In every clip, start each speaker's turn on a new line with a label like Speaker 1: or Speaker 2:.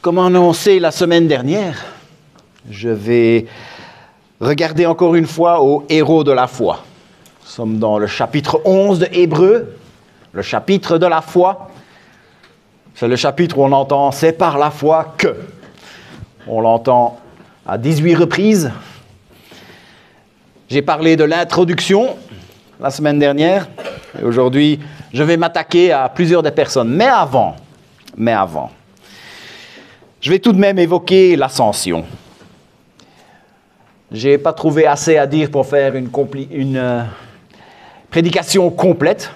Speaker 1: Comme annoncé la semaine dernière, je vais regarder encore une fois aux héros de la foi. Nous sommes dans le chapitre 11 de Hébreux, le chapitre de la foi. C'est le chapitre où on entend « c'est par la foi que ». On l'entend à 18 reprises. J'ai parlé de l'introduction la semaine dernière. Et aujourd'hui, je vais m'attaquer à plusieurs des personnes. Mais avant, je vais tout de même évoquer l'ascension. Je n'ai pas trouvé assez à dire pour faire une prédication complète,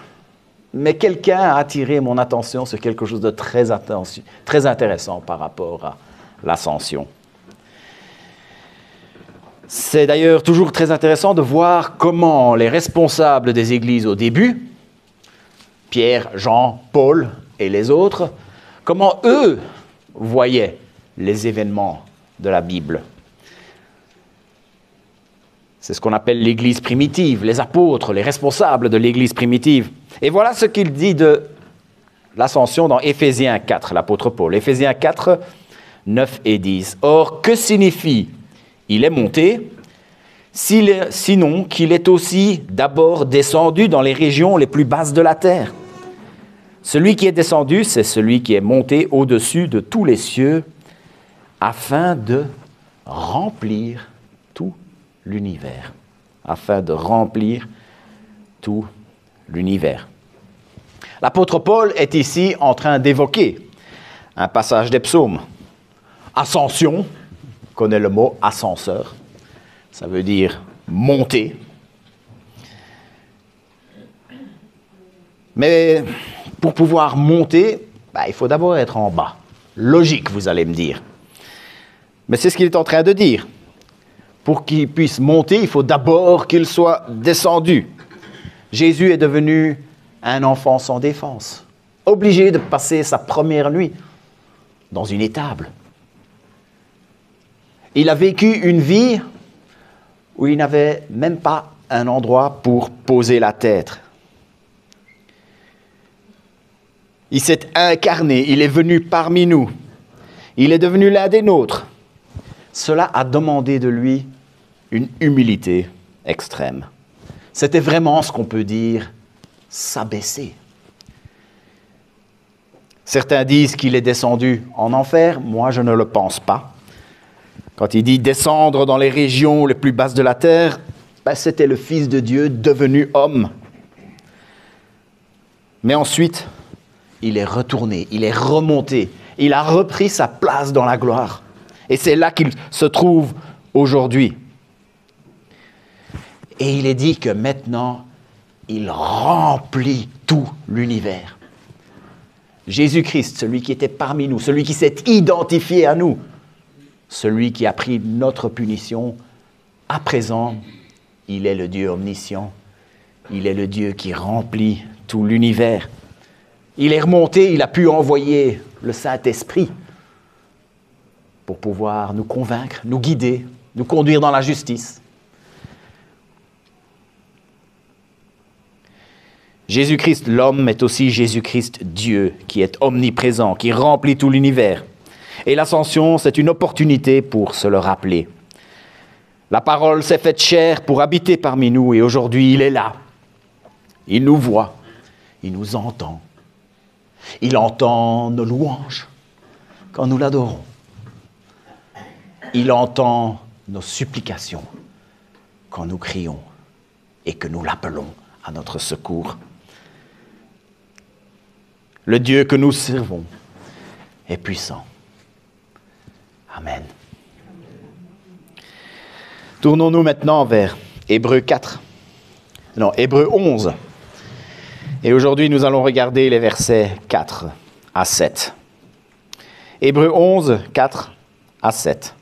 Speaker 1: mais quelqu'un a attiré mon attention sur quelque chose de très intéressant par rapport à l'ascension. C'est d'ailleurs toujours très intéressant de voir comment les responsables des églises au début, Pierre, Jean, Paul et les autres, comment eux voyaient les événements de la Bible. C'est ce qu'on appelle l'Église primitive, les apôtres, les responsables de l'Église primitive. Et voilà ce qu'il dit de l'ascension dans Éphésiens 4, l'apôtre Paul. Éphésiens 4, 9 et 10. « Or, que signifie « il est monté » sinon qu'il est aussi d'abord descendu dans les régions les plus basses de la terre. Celui qui est descendu, c'est celui qui est monté au-dessus de tous les cieux afin de remplir tout l'univers. Afin de remplir tout l'univers. L'apôtre Paul est ici en train d'évoquer un passage des psaumes. Ascension, on connaît le mot ascenseur, ça veut dire monter. Mais pour pouvoir monter, il faut d'abord être en bas. Logique, vous allez me dire. Mais c'est ce qu'il est en train de dire. Pour qu'il puisse monter, il faut d'abord qu'il soit descendu. Jésus est devenu un enfant sans défense, obligé de passer sa première nuit dans une étable. Il a vécu une vie où il n'avait même pas un endroit pour poser la tête. Il s'est incarné, il est venu parmi nous. Il est devenu l'un des nôtres. Cela a demandé de lui une humilité extrême. C'était vraiment ce qu'on peut dire s'abaisser. Certains disent qu'il est descendu en enfer. Moi, je ne le pense pas. Quand il dit descendre dans les régions les plus basses de la terre, c'était le Fils de Dieu devenu homme. Mais ensuite, il est retourné, il est remonté, il a repris sa place dans la gloire. Et c'est là qu'il se trouve aujourd'hui. Et il est dit que maintenant, il remplit tout l'univers. Jésus-Christ, celui qui était parmi nous, celui qui s'est identifié à nous, celui qui a pris notre punition, à présent, il est le Dieu omniscient. Il est le Dieu qui remplit tout l'univers. Il est remonté, il a pu envoyer le Saint-Esprit pour pouvoir nous convaincre, nous guider, nous conduire dans la justice. Jésus-Christ, l'homme, est aussi Jésus-Christ, Dieu, qui est omniprésent, qui remplit tout l'univers. Et l'ascension, c'est une opportunité pour se le rappeler. La parole s'est faite chair pour habiter parmi nous et aujourd'hui, il est là. Il nous voit, il nous entend. Il entend nos louanges quand nous l'adorons. Il entend nos supplications quand nous crions et que nous l'appelons à notre secours. Le Dieu que nous servons est puissant. Amen. Tournons-nous maintenant vers Hébreux 11. Et aujourd'hui, nous allons regarder les versets 4 à 7. Hébreux 11, 4 à 7.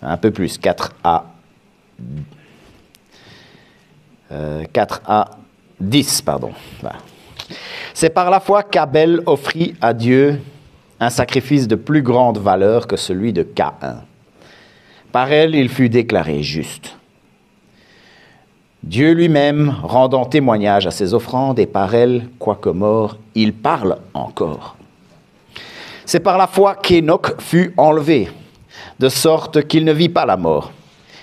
Speaker 1: Un peu plus, 4 à 10, pardon. Voilà. C'est par la foi qu'Abel offrit à Dieu un sacrifice de plus grande valeur que celui de Caïn. Par elle, il fut déclaré juste. Dieu lui-même rendant témoignage à ses offrandes, et par elles, quoique mort, il parle encore. C'est par la foi qu'Hénoch fut enlevé, de sorte qu'il ne vit pas la mort,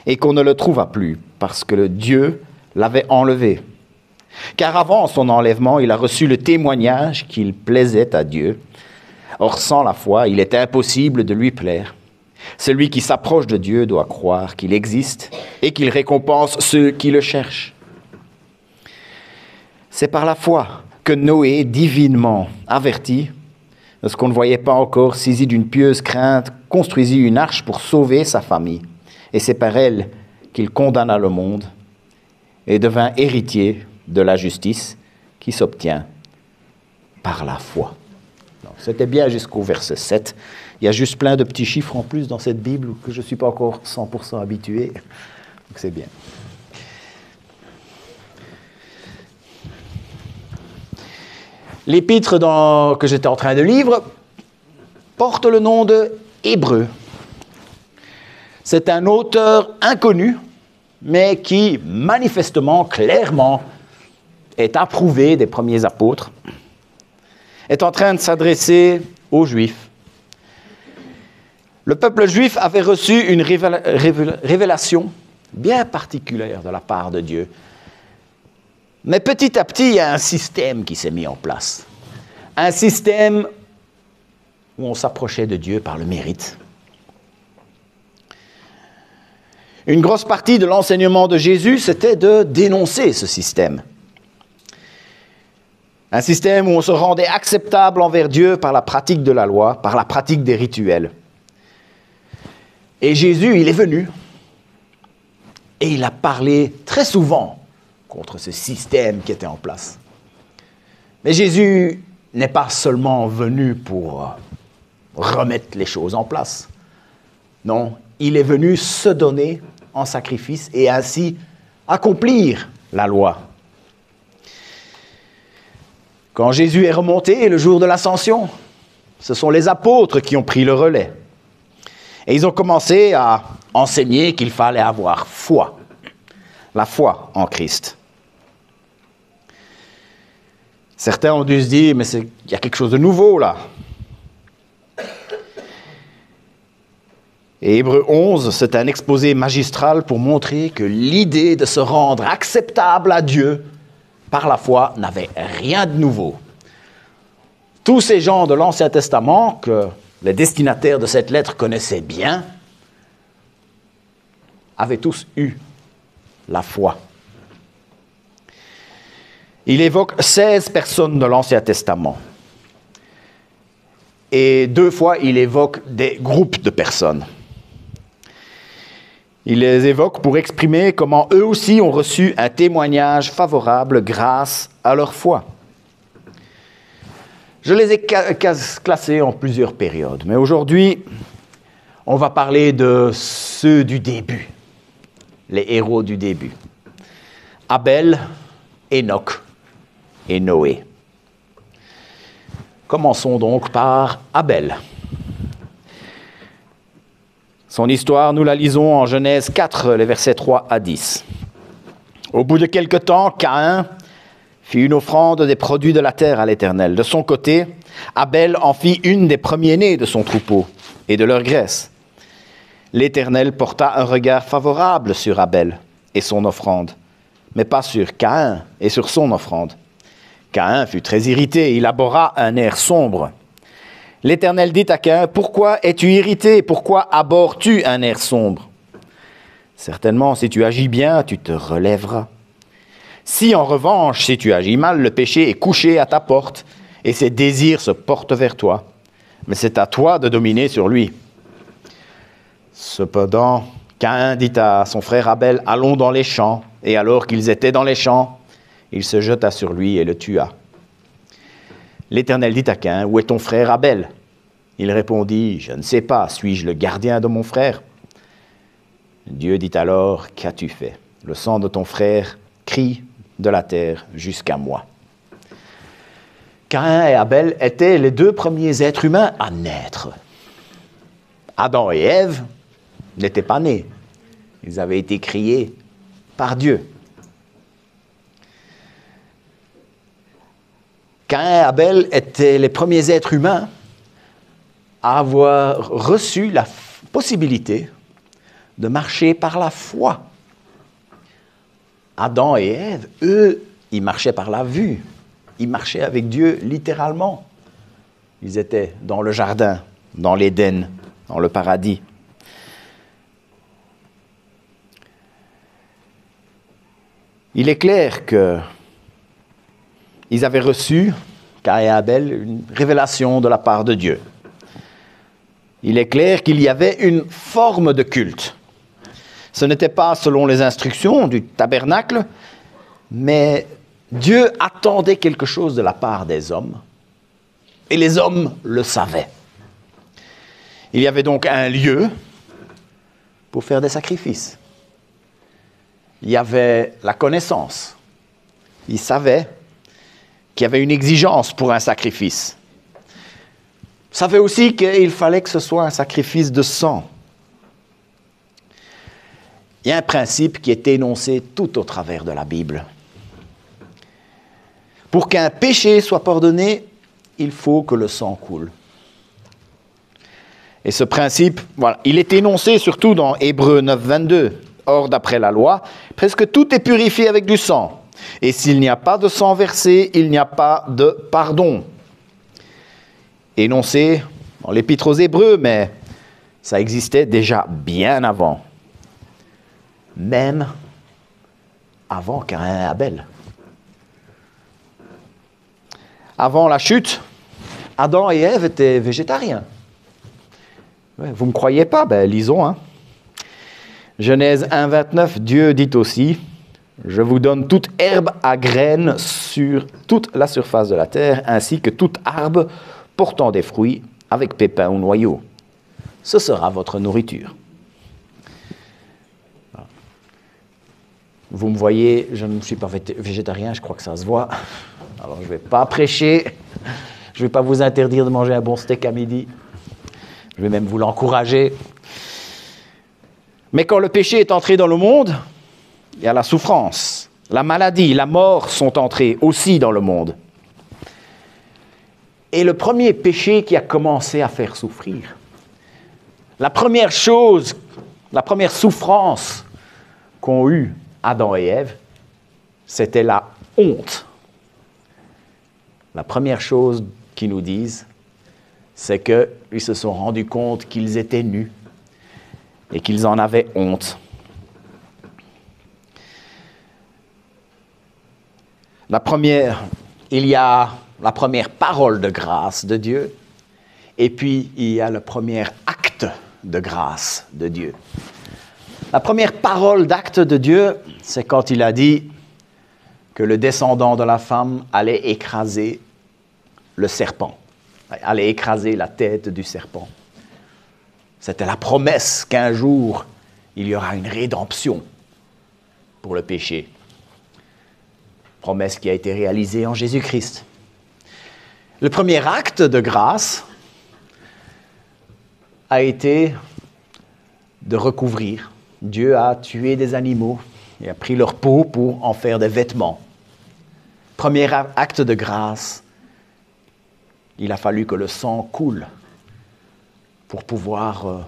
Speaker 1: et qu'on ne le trouva plus, parce que le Dieu l'avait enlevé. Car avant son enlèvement, il a reçu le témoignage qu'il plaisait à Dieu. Or, sans la foi, il est impossible de lui plaire. Celui qui s'approche de Dieu doit croire qu'il existe et qu'il récompense ceux qui le cherchent. C'est par la foi que Noé, divinement averti, de ce qu'on ne voyait pas encore, saisi d'une pieuse crainte, construisit une arche pour sauver sa famille. Et c'est par elle qu'il condamna le monde et devint héritier de la justice qui s'obtient par la foi. C'était bien jusqu'au verset 7. Il y a juste plein de petits chiffres en plus dans cette Bible que je ne suis pas encore 100% habitué. Donc c'est bien. L'épître que j'étais en train de lire porte le nom de Hébreux. C'est un auteur inconnu, mais qui manifestement, clairement, est approuvé des premiers apôtres, est en train de s'adresser aux Juifs. Le peuple juif avait reçu une révélation bien particulière de la part de Dieu. Mais petit à petit, il y a un système qui s'est mis en place. Un système où on s'approchait de Dieu par le mérite. Une grosse partie de l'enseignement de Jésus, c'était de dénoncer ce système. Un système où on se rendait acceptable envers Dieu par la pratique de la loi, par la pratique des rituels. Et Jésus, il est venu et il a parlé très souvent contre ce système qui était en place. Mais Jésus n'est pas seulement venu pour remettre les choses en place. Non, il est venu se donner en sacrifice et ainsi accomplir la loi. Quand Jésus est remonté le jour de l'Ascension, ce sont les apôtres qui ont pris le relais. Et ils ont commencé à enseigner qu'il fallait avoir foi, la foi en Christ. Certains ont dû se dire, mais il y a quelque chose de nouveau là. Et Hébreux 11, c'est un exposé magistral pour montrer que l'idée de se rendre acceptable à Dieu par la foi n'avait rien de nouveau. Tous ces gens de l'Ancien Testament, que les destinataires de cette lettre connaissaient bien, avaient tous eu la foi. Il évoque 16 personnes de l'Ancien Testament. Et 2 fois, il évoque des groupes de personnes. Il les évoque pour exprimer comment eux aussi ont reçu un témoignage favorable grâce à leur foi. Je les ai classés en plusieurs périodes, mais aujourd'hui, on va parler de ceux du début, les héros du début. Abel, Hénoch et Noé. Commençons donc par Abel. Son histoire, nous la lisons en Genèse 4, les versets 3 à 10. Au bout de quelque temps, Caïn fit une offrande des produits de la terre à l'Éternel. De son côté, Abel en fit une des premiers-nés de son troupeau et de leur graisse. L'Éternel porta un regard favorable sur Abel et son offrande, mais pas sur Caïn et sur son offrande. Caïn fut très irrité, il arbora un air sombre. L'Éternel dit à Caïn, « Pourquoi es-tu irrité? Pourquoi abhorres-tu un air sombre? Certainement, si tu agis bien, tu te relèveras. Si en revanche, si tu agis mal, le péché est couché à ta porte et ses désirs se portent vers toi. Mais c'est à toi de dominer sur lui. » Cependant, Caïn dit à son frère Abel, « Allons dans les champs. » Et alors qu'ils étaient dans les champs, il se jeta sur lui et le tua. L'Éternel dit à Caïn, « Où est ton frère Abel ?» Il répondit, « Je ne sais pas, suis-je le gardien de mon frère ?» Dieu dit alors, « Qu'as-tu fait? Le sang de ton frère crie de la terre jusqu'à moi. » Caïn et Abel étaient les 2 premiers êtres humains à naître. Adam et Ève n'étaient pas nés. Ils avaient été créés par Dieu. Caïn et Abel étaient les premiers êtres humains à avoir reçu la possibilité de marcher par la foi. Adam et Ève, eux, ils marchaient par la vue. Ils marchaient avec Dieu littéralement. Ils étaient dans le jardin, dans l'Éden, dans le paradis. Il est clair qu'ils avaient reçu, Caïn et Abel, une révélation de la part de Dieu. Il est clair qu'il y avait une forme de culte. Ce n'était pas selon les instructions du tabernacle, mais Dieu attendait quelque chose de la part des hommes, et les hommes le savaient. Il y avait donc un lieu pour faire des sacrifices. Il y avait la connaissance. Ils savaient qu'il y avait une exigence pour un sacrifice. Ils savaient aussi qu'il fallait que ce soit un sacrifice de sang. Il y a un principe qui est énoncé tout au travers de la Bible. Pour qu'un péché soit pardonné, il faut que le sang coule. Et ce principe, voilà, il est énoncé surtout dans Hébreux 9, 22. Or, d'après la loi, presque tout est purifié avec du sang. Et s'il n'y a pas de sang versé, il n'y a pas de pardon. Énoncé dans l'Épître aux Hébreux, mais ça existait déjà bien avant. Même avant Caïn et Abel. Avant la chute, Adam et Ève étaient végétariens. Ouais, vous ne me croyez pas? Lisons. Genèse 1, 29, Dieu dit aussi, « Je vous donne toute herbe à graines sur toute la surface de la terre, ainsi que toute arbre portant des fruits avec pépins ou noyaux. Ce sera votre nourriture. » Vous me voyez, je ne suis pas végétarien, je crois que ça se voit. Alors je ne vais pas prêcher, je ne vais pas vous interdire de manger un bon steak à midi. Je vais même vous l'encourager. Mais quand le péché est entré dans le monde, il y a la souffrance, la maladie, la mort sont entrés aussi dans le monde. Et le premier péché qui a commencé à faire souffrir, la première chose, la première souffrance qu'ont eue Adam et Ève, c'était la honte. La première chose qu'ils nous disent, c'est qu'ils se sont rendus compte qu'ils étaient nus et qu'ils en avaient honte. Il y a la première parole de grâce de Dieu, et puis il y a le premier acte de grâce de Dieu. La première parole d'acte de Dieu, c'est quand il a dit que le descendant de la femme allait écraser le serpent, allait écraser la tête du serpent. C'était la promesse qu'un jour, il y aura une rédemption pour le péché. Promesse qui a été réalisée en Jésus-Christ. Le premier acte de grâce a été de recouvrir. Dieu a tué des animaux et a pris leur peau pour en faire des vêtements. Premier acte de grâce, il a fallu que le sang coule pour pouvoir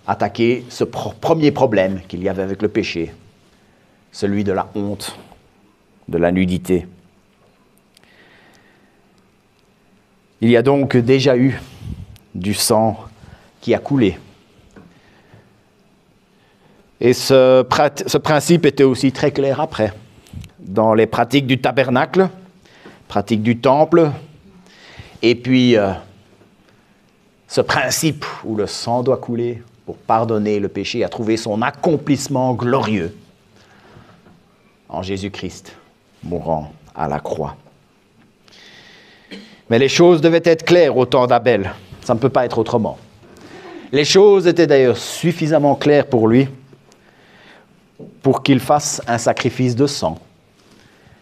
Speaker 1: attaquer ce premier problème qu'il y avait avec le péché, celui de la honte, de la nudité. Il y a donc déjà eu du sang qui a coulé. Et ce principe était aussi très clair après, dans les pratiques du tabernacle, pratiques du temple, et puis ce principe où le sang doit couler pour pardonner le péché a trouvé son accomplissement glorieux en Jésus-Christ, mourant à la croix. Mais les choses devaient être claires au temps d'Abel. Ça ne peut pas être autrement. Les choses étaient d'ailleurs suffisamment claires pour lui pour qu'il fasse un sacrifice de sang,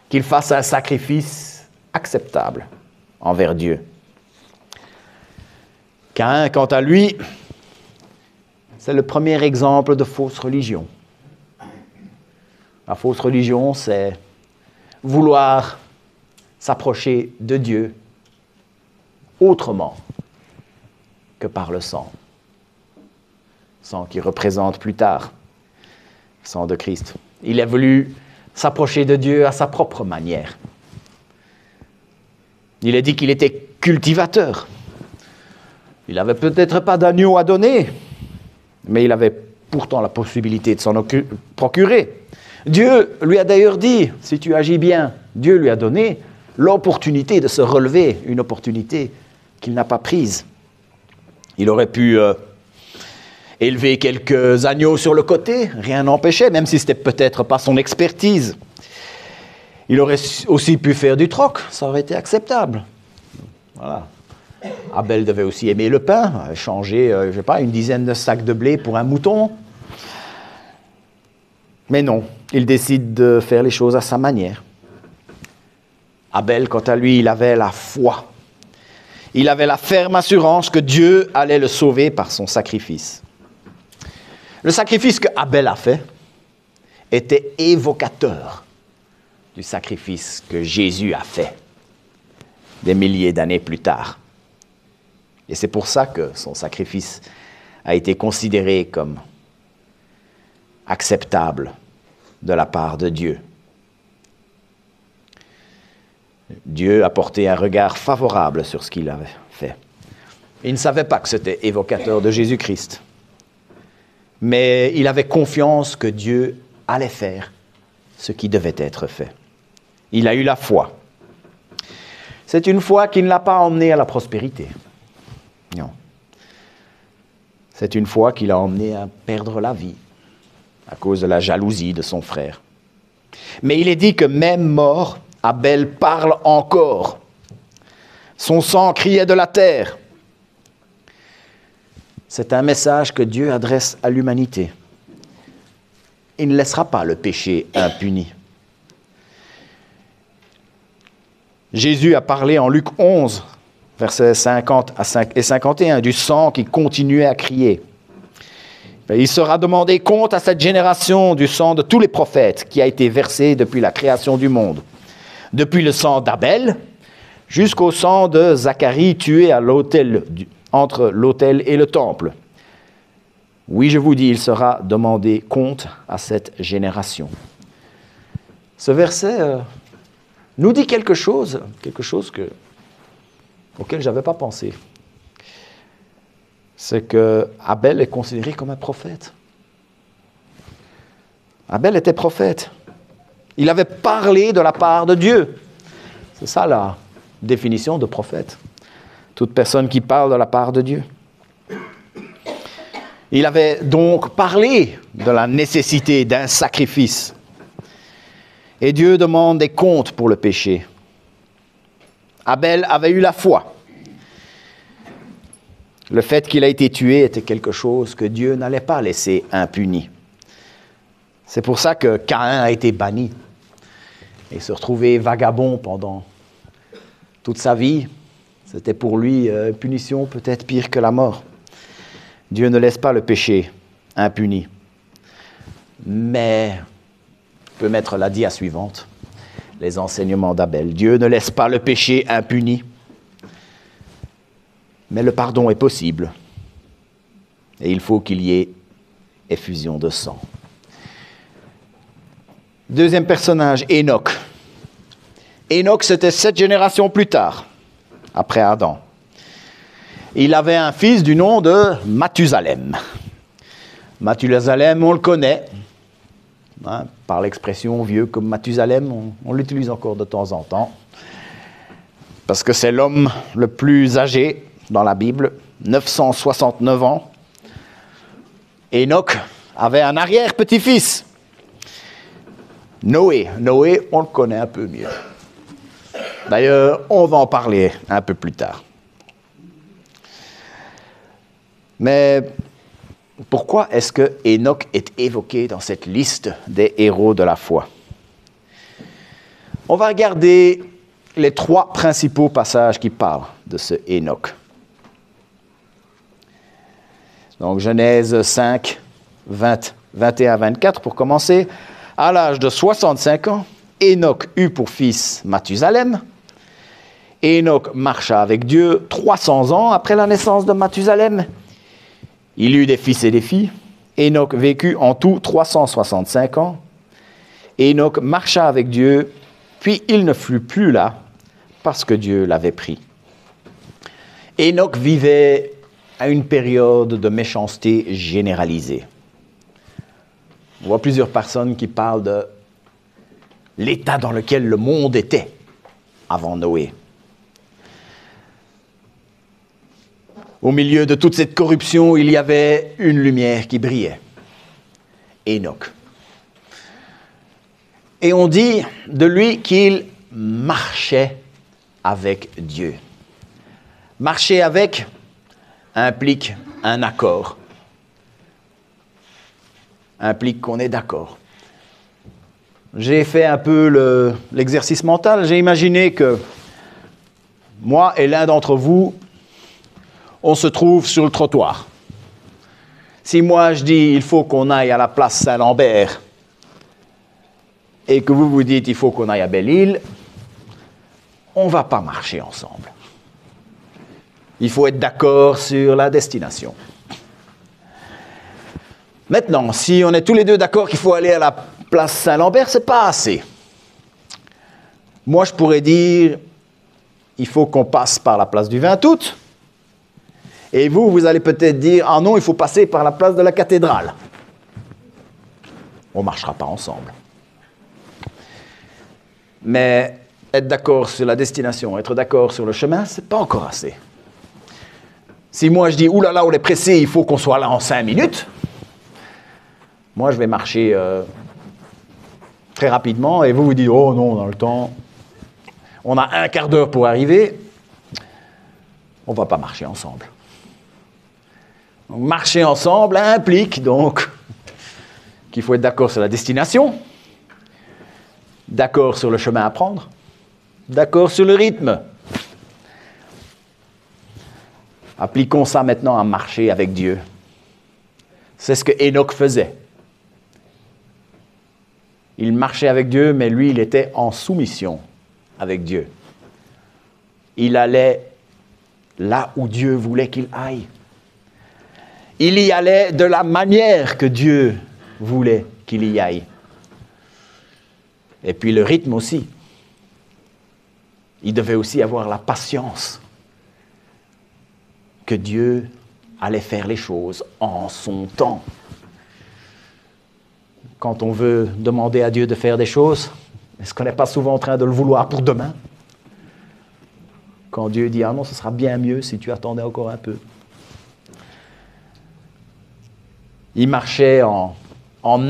Speaker 1: qu'il fasse un sacrifice acceptable envers Dieu. Caïn, quant à lui, c'est le premier exemple de fausse religion. La fausse religion, c'est vouloir s'approcher de Dieu autrement que par le sang. Sang qui représente plus tard le sang de Christ. Il a voulu s'approcher de Dieu à sa propre manière. Il a dit qu'il était cultivateur. Il n'avait peut-être pas d'agneau à donner, mais il avait pourtant la possibilité de s'en procurer. Dieu lui a d'ailleurs dit, si tu agis bien, Dieu lui a donné l'opportunité de se relever, une opportunité qu'il n'a pas prise. Il aurait pu élever quelques agneaux sur le côté, rien n'empêchait, même si ce n'était peut-être pas son expertise. Il aurait aussi pu faire du troc, ça aurait été acceptable. Voilà. Abel devait aussi aimer le pain, échanger, je ne sais pas, une dizaine de sacs de blé pour un mouton. Mais non, il décide de faire les choses à sa manière. Abel, quant à lui, il avait la foi. Il avait la ferme assurance que Dieu allait le sauver par son sacrifice. Le sacrifice que Abel a fait était évocateur du sacrifice que Jésus a fait des milliers d'années plus tard. Et c'est pour ça que son sacrifice a été considéré comme acceptable de la part de Dieu. Dieu a porté un regard favorable sur ce qu'il avait fait. Il ne savait pas que c'était évocateur de Jésus-Christ. Mais il avait confiance que Dieu allait faire ce qui devait être fait. Il a eu la foi. C'est une foi qui ne l'a pas emmené à la prospérité. Non. C'est une foi qui l'a emmené à perdre la vie à cause de la jalousie de son frère. Mais il est dit que même mort, Abel parle encore. Son sang criait de la terre. C'est un message que Dieu adresse à l'humanité. Il ne laissera pas le péché impuni. Jésus a parlé en Luc 11, versets 50 et 51, du sang qui continuait à crier. Il sera demandé compte à cette génération du sang de tous les prophètes qui a été versé depuis la création du monde. Depuis le sang d'Abel jusqu'au sang de Zacharie tué à l'autel, entre l'autel et le temple. Oui, je vous dis, il sera demandé compte à cette génération. Ce verset nous dit quelque chose auquel je n'avais pas pensé. C'est que Abel est considéré comme un prophète. Abel était prophète. Il avait parlé de la part de Dieu. C'est ça la définition de prophète. Toute personne qui parle de la part de Dieu. Il avait donc parlé de la nécessité d'un sacrifice. Et Dieu demande des comptes pour le péché. Abel avait eu la foi. Le fait qu'il a été tué était quelque chose que Dieu n'allait pas laisser impuni. C'est pour ça que Caïn a été banni et se retrouvait vagabond pendant toute sa vie. C'était pour lui une punition peut-être pire que la mort. Dieu ne laisse pas le péché impuni. Mais on peut mettre la dia suivante, les enseignements d'Abel. Dieu ne laisse pas le péché impuni. Mais le pardon est possible. Et il faut qu'il y ait effusion de sang. Deuxième personnage, Hénoch. Hénoch, c'était 7 générations plus tard, après Adam. Il avait un fils du nom de Mathusalem. Mathusalem, on le connaît, par l'expression vieux comme Mathusalem, on l'utilise encore de temps en temps, parce que c'est l'homme le plus âgé dans la Bible, 969 ans. Hénoch avait un arrière-petit-fils, Noé. Noé, on le connaît un peu mieux. D'ailleurs, on va en parler un peu plus tard. Mais pourquoi est-ce que Hénoch est évoqué dans cette liste des héros de la foi? On va regarder les 3 principaux passages qui parlent de ce Hénoch. Donc Genèse 5, 21-24 pour commencer. À l'âge de 65 ans, Hénoch eut pour fils Mathusalem, Enoch marcha avec Dieu 300 ans après la naissance de Mathusalem. Il eut des fils et des filles. Enoch vécut en tout 365 ans. Enoch marcha avec Dieu, puis il ne fut plus là parce que Dieu l'avait pris. Enoch vivait à une période de méchanceté généralisée. On voit plusieurs personnes qui parlent de l'état dans lequel le monde était avant Noé. Au milieu de toute cette corruption, il y avait une lumière qui brillait. Enoch. Et on dit de lui qu'il marchait avec Dieu. Marcher avec implique un accord. Implique qu'on est d'accord. J'ai fait un peu l'exercice mental. J'ai imaginé que moi et l'un d'entre vous, on se trouve sur le trottoir. Si moi je dis il faut qu'on aille à la place Saint-Lambert et que vous vous dites il faut qu'on aille à Belle-Île, on ne va pas marcher ensemble. Il faut être d'accord sur la destination. Maintenant, si on est tous les deux d'accord qu'il faut aller à la place Saint-Lambert, ce n'est pas assez. Moi, je pourrais dire il faut qu'on passe par la place du 20 août. Et vous, vous allez peut-être dire ah non, il faut passer par la place de la cathédrale. On ne marchera pas ensemble. Mais être d'accord sur la destination, être d'accord sur le chemin, ce n'est pas encore assez. Si moi je dis oulala, on est pressé, il faut qu'on soit là en 5 minutes, moi je vais marcher très rapidement et vous vous dites oh non, on a le temps, on a un quart d'heure pour arriver, on ne va pas marcher ensemble. Donc, marcher ensemble implique donc qu'il faut être d'accord sur la destination, d'accord sur le chemin à prendre, d'accord sur le rythme. Appliquons ça maintenant à marcher avec Dieu. C'est ce que Enoch faisait. Il marchait avec Dieu, mais lui, il était en soumission avec Dieu. Il allait là où Dieu voulait qu'il aille. Il y allait de la manière que Dieu voulait qu'il y aille. Et puis le rythme aussi. Il devait aussi avoir la patience que Dieu allait faire les choses en son temps. Quand on veut demander à Dieu de faire des choses, est-ce qu'on n'est pas souvent en train de le vouloir pour demain? Quand Dieu dit « Ah non, ce sera bien mieux si tu attendais encore un peu. » Il marchait en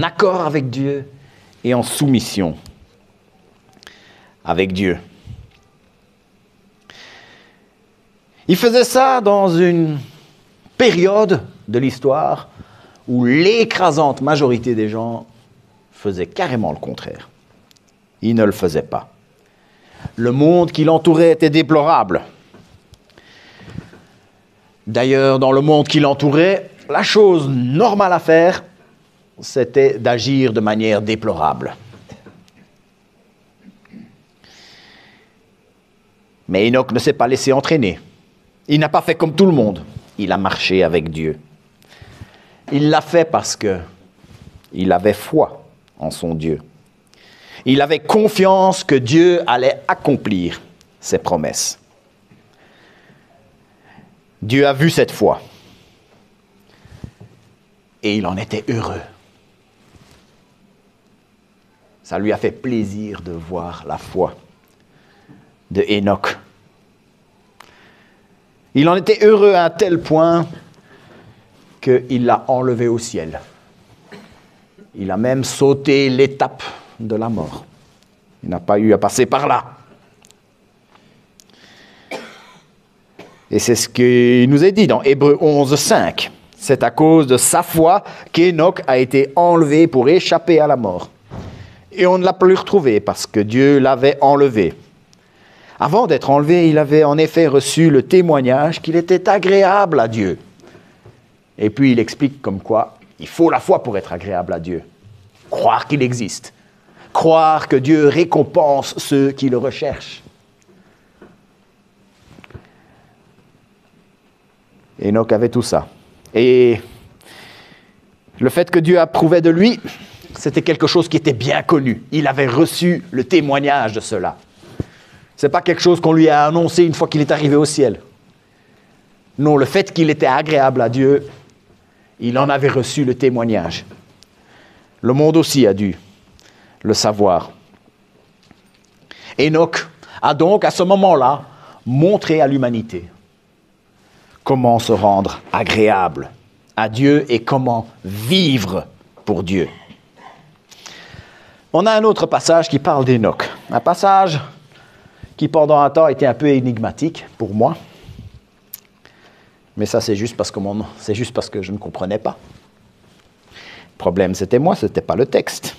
Speaker 1: accord avec Dieu et en soumission avec Dieu. Il faisait ça dans une période de l'histoire où l'écrasante majorité des gens faisaient carrément le contraire. Ils ne le faisaient pas. Le monde qui l'entourait était déplorable. D'ailleurs, dans le monde qui l'entourait, la chose normale à faire, c'était d'agir de manière déplorable. Mais Enoch ne s'est pas laissé entraîner. Il n'a pas fait comme tout le monde. Il a marché avec Dieu. Il l'a fait parce qu'il avait foi en son Dieu. Il avait confiance que Dieu allait accomplir ses promesses. Dieu a vu cette foi. Et il en était heureux. Ça lui a fait plaisir de voir la foi de Enoch. Il en était heureux à un tel point qu'il l'a enlevé au ciel. Il a même sauté l'étape de la mort. Il n'a pas eu à passer par là. Et c'est ce qui nous est dit dans Hébreux 11, 5. C'est à cause de sa foi qu'Enoch a été enlevé pour échapper à la mort. Et on ne l'a plus retrouvé parce que Dieu l'avait enlevé. Avant d'être enlevé, il avait en effet reçu le témoignage qu'il était agréable à Dieu. Et puis il explique comme quoi il faut la foi pour être agréable à Dieu. Croire qu'il existe. Croire que Dieu récompense ceux qui le recherchent. Enoch avait tout ça. Et le fait que Dieu approuvait de lui, c'était quelque chose qui était bien connu. Il avait reçu le témoignage de cela. Ce n'est pas quelque chose qu'on lui a annoncé une fois qu'il est arrivé au ciel. Non, le fait qu'il était agréable à Dieu, il en avait reçu le témoignage. Le monde aussi a dû le savoir. Enoch a donc, à ce moment-là, montré à l'humanité comment se rendre agréable à Dieu et comment vivre pour Dieu. On a un autre passage qui parle d'Enoch. Un passage qui, pendant un temps, était un peu énigmatique pour moi. Mais ça, c'est juste parce que je ne comprenais pas. Le problème, c'était moi, ce n'était pas le texte.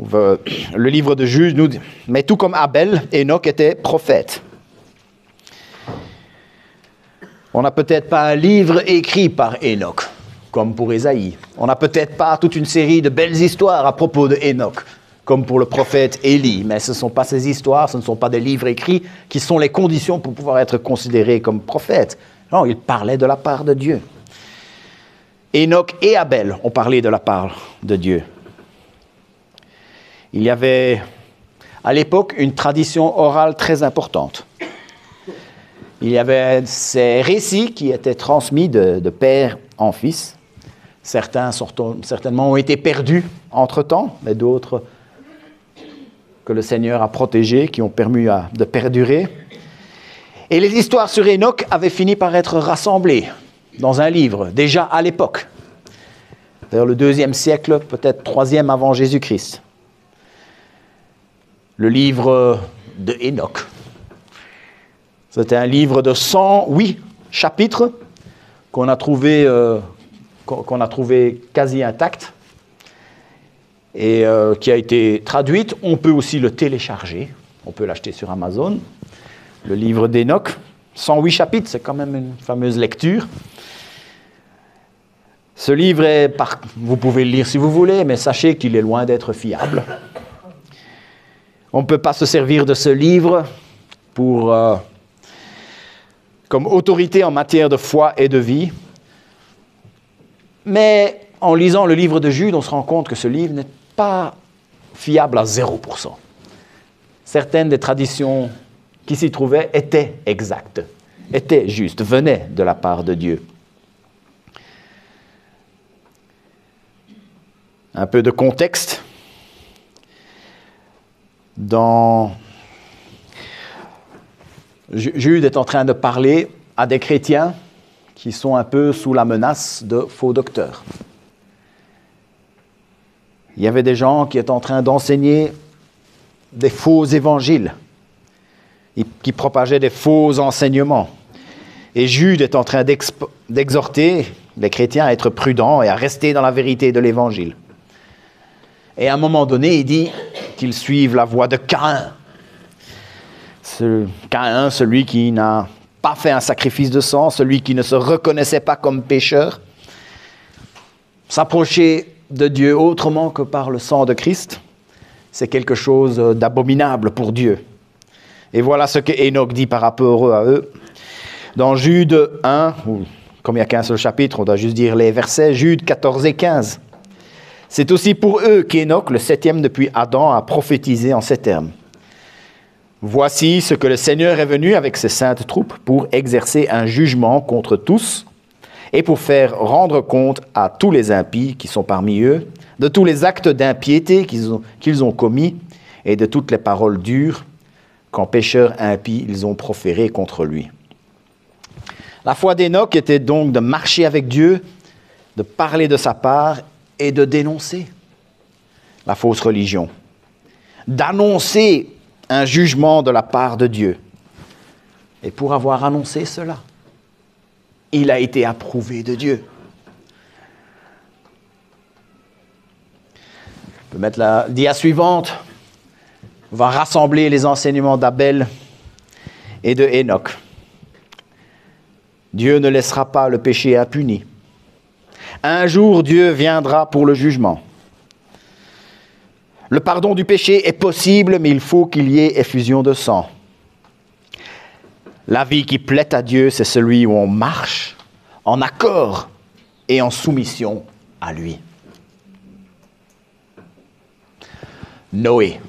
Speaker 1: Le livre de Juge nous dit, mais tout comme Abel, Enoch était prophète. On n'a peut-être pas un livre écrit par Enoch, comme pour Ésaïe. On n'a peut-être pas toute une série de belles histoires à propos de Enoch, comme pour le prophète Élie. Mais ce ne sont pas ces histoires, ce ne sont pas des livres écrits qui sont les conditions pour pouvoir être considérés comme prophète. Non, il parlait de la part de Dieu. Enoch et Abel ont parlé de la part de Dieu. Il y avait, à l'époque, une tradition orale très importante. Il y avait ces récits qui étaient transmis de père en fils. Certains, certainement, ont été perdus entre-temps, mais d'autres que le Seigneur a protégés, qui ont permis de perdurer. Et les histoires sur Enoch avaient fini par être rassemblées dans un livre, déjà à l'époque, vers le 2e siècle, peut-être 3e avant Jésus-Christ. Le livre de Enoch. C'était un livre de 108 chapitres qu'on a trouvé quasi intact et qui a été traduite. On peut aussi le télécharger. On peut l'acheter sur Amazon. Le livre d'Enoch, 108 chapitres, c'est quand même une fameuse lecture. Ce livre vous pouvez le lire si vous voulez, mais sachez qu'il est loin d'être fiable. On ne peut pas se servir de ce livre comme autorité en matière de foi et de vie. Mais en lisant le livre de Jude, on se rend compte que ce livre n'est pas fiable à 0%. Certaines des traditions qui s'y trouvaient étaient exactes, étaient justes, venaient de la part de Dieu. Un peu de contexte. Jude est en train de parler à des chrétiens qui sont un peu sous la menace de faux docteurs. Il y avait des gens qui étaient en train d'enseigner des faux évangiles, qui propageaient des faux enseignements. Et Jude est en train d'exhorter les chrétiens à être prudents et à rester dans la vérité de l'évangile. Et à un moment donné, il dit qu'ils suivent la voie de Caïn. Caïn, celui qui n'a pas fait un sacrifice de sang, celui qui ne se reconnaissait pas comme pécheur, s'approcher de Dieu autrement que par le sang de Christ, c'est quelque chose d'abominable pour Dieu. Et voilà ce que Enoch dit par rapport à eux. Dans Jude 1, comme il n'y a qu'un seul chapitre, on doit juste dire les versets, Jude 14 et 15. C'est aussi pour eux qu'Enoch, le 7e depuis Adam, a prophétisé en ces termes. Voici ce que le Seigneur est venu avec ses saintes troupes pour exercer un jugement contre tous et pour faire rendre compte à tous les impies qui sont parmi eux de tous les actes d'impiété qu'ils ont commis et de toutes les paroles dures qu'en pécheurs impies ils ont proférées contre lui. La foi d'Enoch était donc de marcher avec Dieu, de parler de sa part et de dénoncer la fausse religion, d'annoncer un jugement de la part de Dieu. Et pour avoir annoncé cela, il a été approuvé de Dieu. On peut mettre la dia suivante. On va rassembler les enseignements d'Abel et de Enoch. Dieu ne laissera pas le péché impuni. Un jour, Dieu viendra pour le jugement. Le pardon du péché est possible, mais il faut qu'il y ait effusion de sang. La vie qui plaît à Dieu, c'est celui où on marche en accord et en soumission à lui. Noé.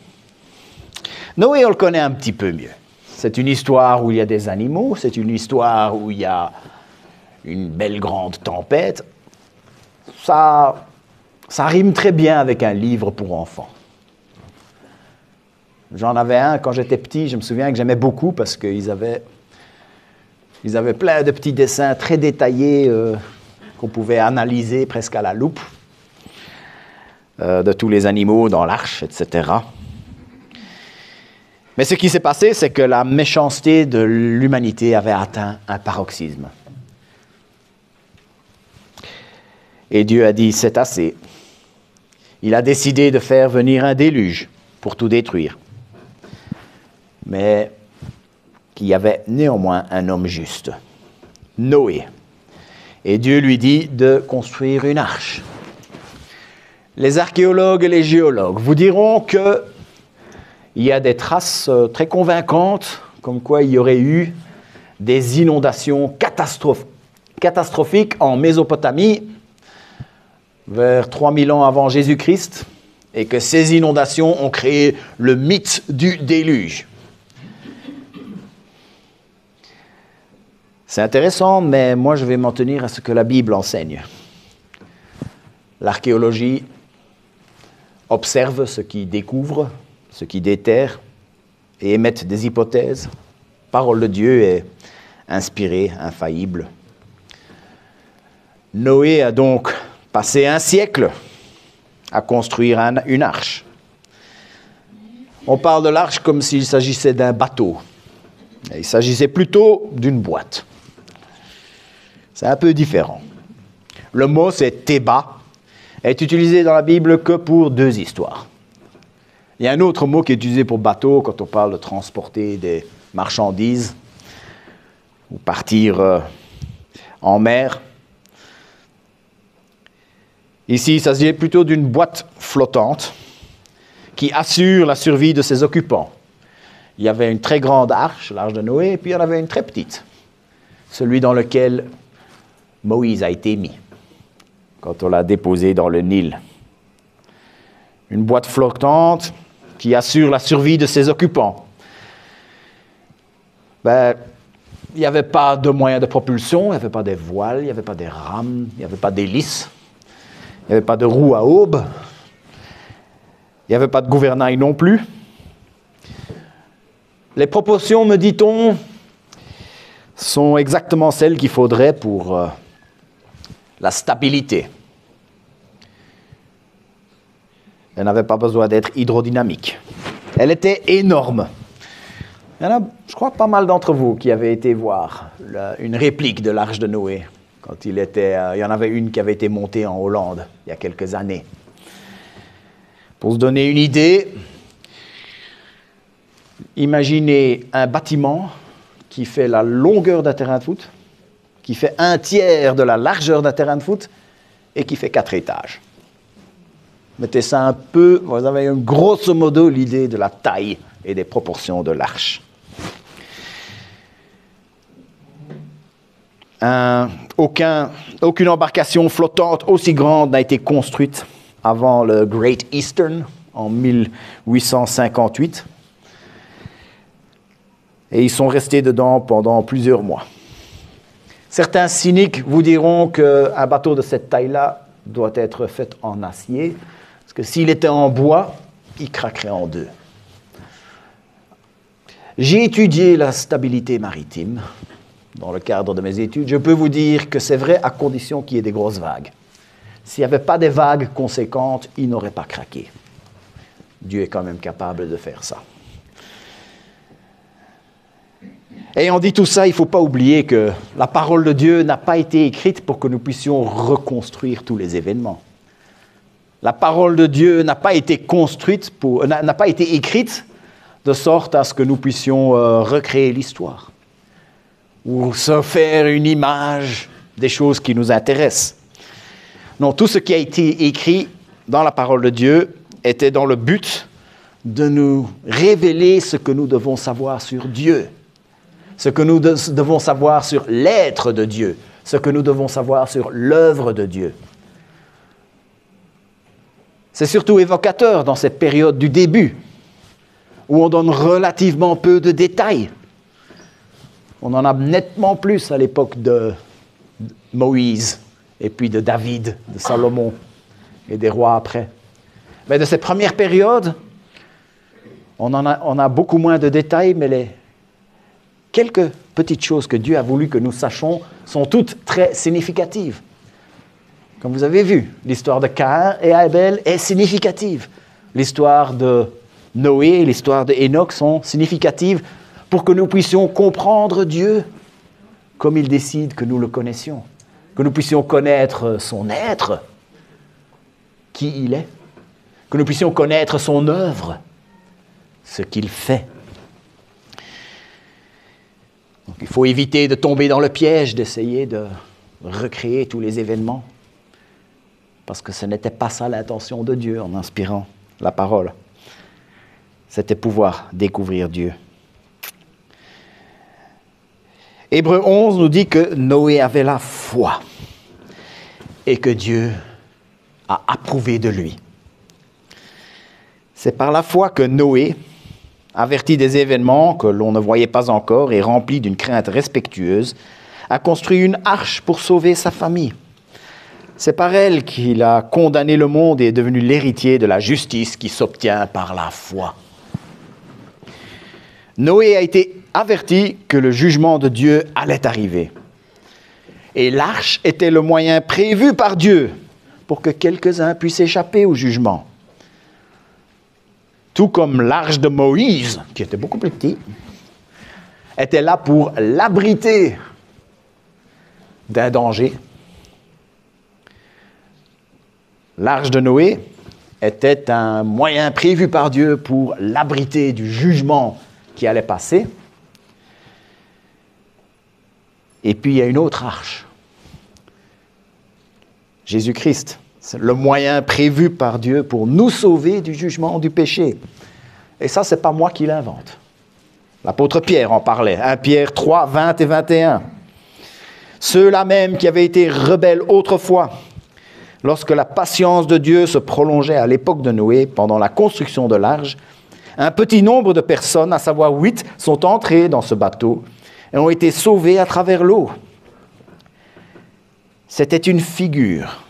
Speaker 1: Noé, on le connaît un petit peu mieux. C'est une histoire où il y a des animaux, c'est une histoire où il y a une belle grande tempête. Ça rime très bien avec un livre pour enfants. J'en avais un quand j'étais petit, je me souviens que j'aimais beaucoup parce qu'ils avaient plein de petits dessins très détaillés qu'on pouvait analyser presque à la loupe, de tous les animaux dans l'arche, etc. Mais ce qui s'est passé, c'est que la méchanceté de l'humanité avait atteint un paroxysme. Et Dieu a dit, c'est assez. Il a décidé de faire venir un déluge pour tout détruire. Mais qu'il y avait néanmoins un homme juste, Noé. Et Dieu lui dit de construire une arche. Les archéologues et les géologues vous diront qu'il y a des traces très convaincantes, comme quoi il y aurait eu des inondations catastrophiques en Mésopotamie, vers 3000 ans avant Jésus-Christ, et que ces inondations ont créé le mythe du déluge. C'est intéressant, mais moi je vais m'en tenir à ce que la Bible enseigne. L'archéologie observe ce qui découvre, ce qui déterre, et émettent des hypothèses. La parole de Dieu est inspirée, infaillible. Noé a donc passé un siècle à construire une arche. On parle de l'arche comme s'il s'agissait d'un bateau. Il s'agissait plutôt d'une boîte. C'est un peu différent. Le mot, c'est Théba, est utilisé dans la Bible que pour 2 histoires. Il y a un autre mot qui est utilisé pour bateau quand on parle de transporter des marchandises ou partir en mer. Ici, il s'agit plutôt d'une boîte flottante qui assure la survie de ses occupants. Il y avait une très grande arche, l'arche de Noé, et puis il y en avait une très petite, celui dans lequel Moïse a été mis, quand on l'a déposé dans le Nil. Une boîte flottante qui assure la survie de ses occupants. Il n'y avait pas de moyens de propulsion, il n'y avait pas des voiles, il n'y avait pas des rames, il n'y avait pas d'hélices, il n'y avait pas de roues à aubes, il n'y avait pas de gouvernail non plus. Les proportions, me dit-on, sont exactement celles qu'il faudrait pour la stabilité. Elle n'avait pas besoin d'être hydrodynamique. Elle était énorme. Il y en a, je crois, pas mal d'entre vous qui avaient été voir une réplique de l'arche de Noé. Quand il y en avait une qui avait été montée en Hollande il y a quelques années. Pour se donner une idée, imaginez un bâtiment qui fait la longueur d'un terrain de foot, qui fait 1/3 de la largeur d'un terrain de foot et qui fait 4 étages. Mettez ça un peu, vous avez grosso modo l'idée de la taille et des proportions de l'arche. Aucune embarcation flottante aussi grande n'a été construite avant le Great Eastern en 1858. Et ils sont restés dedans pendant plusieurs mois. Certains cyniques vous diront qu'un bateau de cette taille-là doit être fait en acier, parce que s'il était en bois, il craquerait en 2. J'ai étudié la stabilité maritime dans le cadre de mes études. Je peux vous dire que c'est vrai à condition qu'il y ait des grosses vagues. S'il n'y avait pas des vagues conséquentes, il n'aurait pas craqué. Dieu est quand même capable de faire ça. Ayant dit tout ça, il ne faut pas oublier que la parole de Dieu n'a pas été écrite pour que nous puissions reconstruire tous les événements. La parole de Dieu n'a pas été écrite de sorte à ce que nous puissions recréer l'histoire ou se faire une image des choses qui nous intéressent. Non, tout ce qui a été écrit dans la parole de Dieu était dans le but de nous révéler ce que nous devons savoir sur Dieu. ce que nous devons savoir sur l'être de Dieu, ce que nous devons savoir sur l'œuvre de Dieu. C'est surtout évocateur dans cette période du début, où on donne relativement peu de détails. On en a nettement plus à l'époque de Moïse, et puis de David, de Salomon, et des rois après. Mais de cette première période, on a beaucoup moins de détails, mais les quelques petites choses que Dieu a voulu que nous sachions sont toutes très significatives. Comme vous avez vu, l'histoire de Caïn et Abel est significative. L'histoire de Noé et l'histoire d'Enoch sont significatives pour que nous puissions comprendre Dieu comme il décide que nous le connaissions, que nous puissions connaître son être, qui il est, que nous puissions connaître son œuvre, ce qu'il fait. Donc, il faut éviter de tomber dans le piège d'essayer de recréer tous les événements, parce que ce n'était pas ça l'intention de Dieu en inspirant la parole. C'était pouvoir découvrir Dieu. Hébreux 11 nous dit que Noé avait la foi et que Dieu a approuvé de lui. C'est par la foi que Noé, averti des événements que l'on ne voyait pas encore et rempli d'une crainte respectueuse, a construit une arche pour sauver sa famille. C'est par elle qu'il a condamné le monde et est devenu l'héritier de la justice qui s'obtient par la foi. Noé a été averti que le jugement de Dieu allait arriver. Et l'arche était le moyen prévu par Dieu pour que quelques-uns puissent échapper au jugement. Tout comme l'arche de Moïse, qui était beaucoup plus petit, était là pour l'abriter d'un danger. L'arche de Noé était un moyen prévu par Dieu pour l'abriter du jugement qui allait passer. Et puis il y a une autre arche. Jésus-Christ, c'est le moyen prévu par Dieu pour nous sauver du jugement du péché. Et ça, ce n'est pas moi qui l'invente. L'apôtre Pierre en parlait. 1 Pierre 3, 20 et 21. Ceux-là même qui avaient été rebelles autrefois, lorsque la patience de Dieu se prolongeait à l'époque de Noé, pendant la construction de l'arche, un petit nombre de personnes, à savoir 8, sont entrées dans ce bateau et ont été sauvées à travers l'eau. C'était une figure.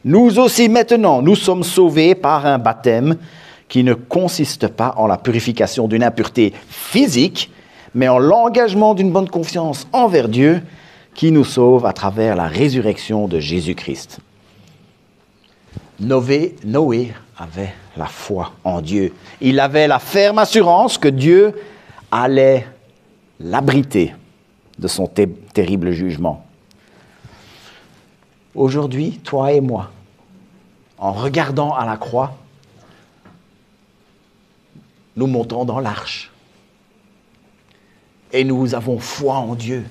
Speaker 1: Nous aussi maintenant, nous sommes sauvés par un baptême qui ne consiste pas en la purification d'une impureté physique, mais en l'engagement d'une bonne confiance envers Dieu qui nous sauve à travers la résurrection de Jésus-Christ. Noé avait la foi en Dieu. Il avait la ferme assurance que Dieu allait l'abriter de son terrible jugement. Aujourd'hui, toi et moi, en regardant à la croix, nous montons dans l'arche. Et nous avons foi en Dieu,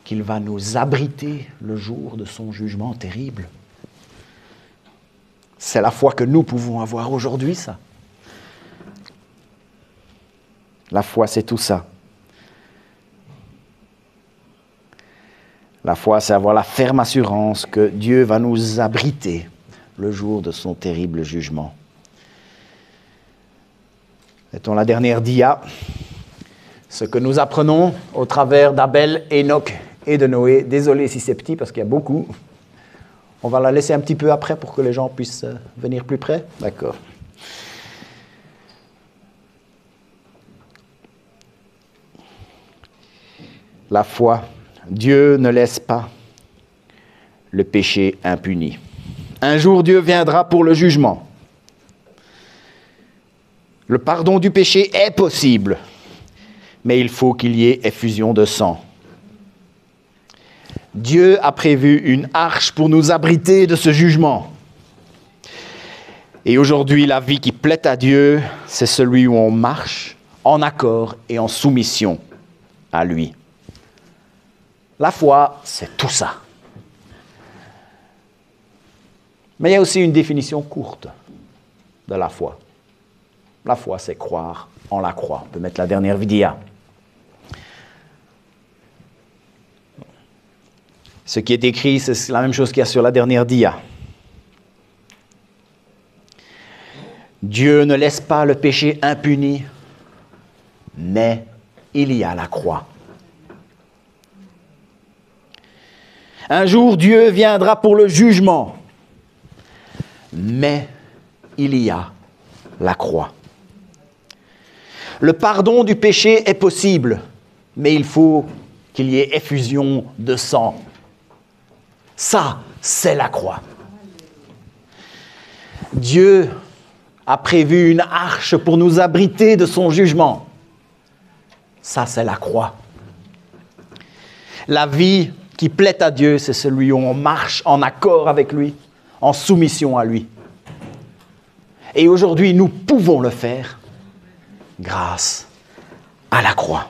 Speaker 1: qu'il va nous abriter le jour de son jugement terrible. C'est la foi que nous pouvons avoir aujourd'hui, ça. La foi, c'est tout ça. La foi, c'est avoir la ferme assurance que Dieu va nous abriter le jour de son terrible jugement. Mettons la dernière dia. Ce que nous apprenons au travers d'Abel, Enoch et de Noé. Désolé si c'est petit parce qu'il y a beaucoup. On va la laisser un petit peu après pour que les gens puissent venir plus près. D'accord. La foi, Dieu ne laisse pas le péché impuni. Un jour, Dieu viendra pour le jugement. Le pardon du péché est possible, mais il faut qu'il y ait effusion de sang. Dieu a prévu une arche pour nous abriter de ce jugement. Et aujourd'hui, la vie qui plaît à Dieu, c'est celui où on marche en accord et en soumission à lui. La foi, c'est tout ça. Mais il y a aussi une définition courte de la foi. La foi, c'est croire en la croix. On peut mettre la dernière dia. Ce qui est écrit, c'est la même chose qu'il y a sur la dernière dia. Dieu ne laisse pas le péché impuni, mais il y a la croix. Un jour, Dieu viendra pour le jugement, mais il y a la croix. Le pardon du péché est possible, mais il faut qu'il y ait effusion de sang. Ça, c'est la croix. Dieu a prévu une arche pour nous abriter de son jugement. Ça, c'est la croix. La vie qui plaît à Dieu, c'est celui où on marche en accord avec lui, en soumission à lui. Et aujourd'hui, nous pouvons le faire grâce à la croix.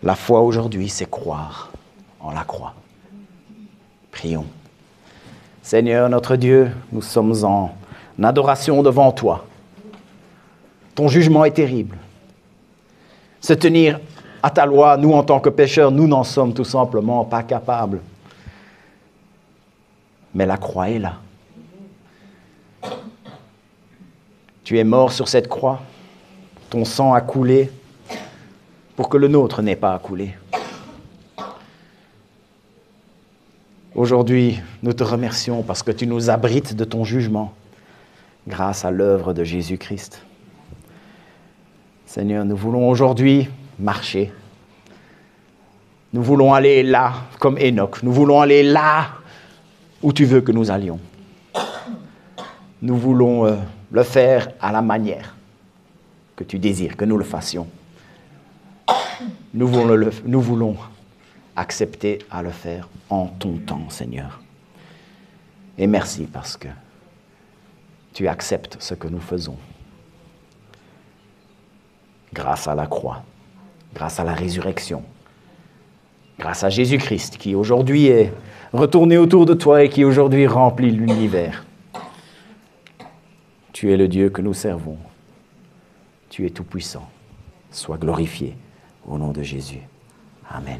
Speaker 1: La foi aujourd'hui, c'est croire en la croix. Prions. Seigneur notre Dieu, nous sommes en adoration devant toi. Ton jugement est terrible. Se tenir à ta loi, nous en tant que pécheurs, nous n'en sommes tout simplement pas capables. Mais la croix est là. Tu es mort sur cette croix. Ton sang a coulé pour que le nôtre n'ait pas à couler. Aujourd'hui, nous te remercions parce que tu nous abrites de ton jugement grâce à l'œuvre de Jésus-Christ. Seigneur, nous voulons aujourd'hui marcher. Nous voulons aller là, comme Enoch. Nous voulons aller là où tu veux que nous allions. Nous voulons le faire à la manière que tu désires que nous le fassions. Nous voulons accepter à le faire en ton temps, Seigneur. Et merci parce que tu acceptes ce que nous faisons. Grâce à la croix, grâce à la résurrection, grâce à Jésus-Christ qui aujourd'hui est retourné autour de toi et qui aujourd'hui remplit l'univers. Tu es le Dieu que nous servons. Tu es tout-puissant. Sois glorifié au nom de Jésus. Amen.